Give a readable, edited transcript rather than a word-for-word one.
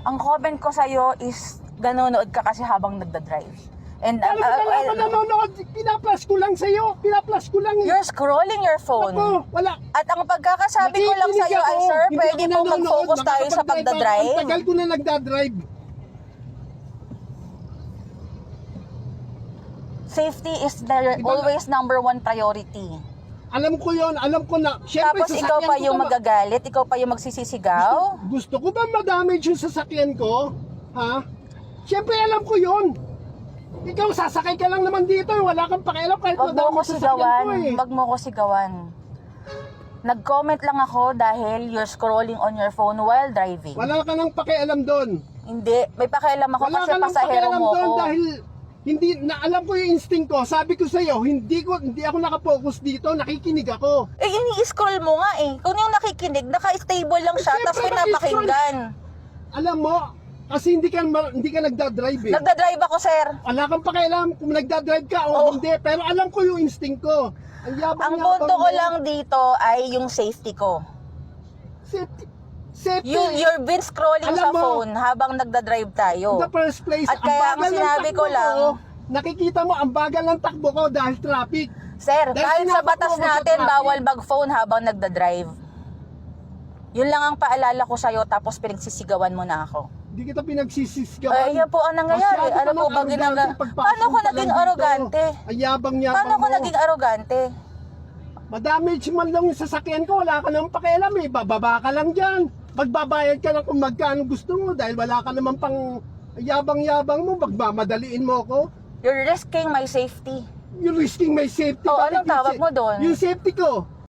Ang comment ko sa'yo is nanonood ka kasi habang nagda-drive. And Alam ko wala ko nanonood. Pinaplas ko lang sa'yo. Pinaplas ko lang. you're scrolling your phone. Ako, wala. At ang pagkakasabi ko lang Nakikinig sa'yo ay, ako. sir, Hindi pwede ako po nanonood. mag-focus tayo sa Makakapag-drive ako. Ang pagdadrive. tagal ko na nagdadrive. Safety is Diba always number one priority. Alam ko yon, alam ko na. Siyempre, Tapos ikaw pa sasakyan ko yung ba- magagalit, ikaw pa yung magsisisigaw. Gusto ko ba ma-damage yung sasakyan ko? Ha? Siyempre, alam ko yon. Ikaw, sasakay ka lang naman dito. Wala kang pakialam kahit Wag mo madami ko yung sasakyan sigawan. ko eh. Wag mo ko sigawan. Nag-comment lang ako dahil you're scrolling on your phone while driving. Wala ka nang pakialam doon. Hindi, may pakialam ako Wala kasi ka nang pasahero pakialam mo doon ko. dahil hindi na alam ko yung instinct ko. Sabi ko sa iyo, hindi ako nakapokus dito, nakikinig ako. Eh, ini-scroll mo nga eh. Kung yung nakikinig, naka-stable lang siya, Eh, tapos syempre, pinapakinggan. Alam mo, kasi hindi ka nagda-drive eh. Nagda-drive ako, sir. Wala kang pakialam kung nagda-drive ka o Oo. hindi, pero alam ko yung instinct ko. Ang yabang Ang punto ko lang dito ay yung safety ko. Safety. You're been scrolling Alam sa mo, phone habang nagda-drive tayo. In the first place, At kaya ang bagal ng sinabi ko takbo lang, nakikita mo, ang bagal ng takbo ko dahil traffic. sir, Dahil kahit sa sinabak batas mo ako sa natin, traffic. bawal mag-phone habang nagda-drive. Yun lang ang paalala ko sa'yo, tapos pinagsisigawan mo na ako. Hindi kita pinagsisisgawan. Ay, yan po ang nangyayari. Masyado ka Ano po ng ba arrogante ginagawa? pagpasok Paano ko pa lang naging dito. arrogante? Ang yabang-yabang Paano ko mo. naging arrogante? Madamage man lang yung sasakyan ko, wala ka nang pakialam eh. Bababa ka lang dyan. Magbabayad ka lang kung magkano gusto mo dahil wala ka naman pang yabang-yabang mo, magmamadaliin mo ko. You're risking my safety. You're risking my safety. Oh, Bakit anong yung tawag mo doon? Yung safety ko.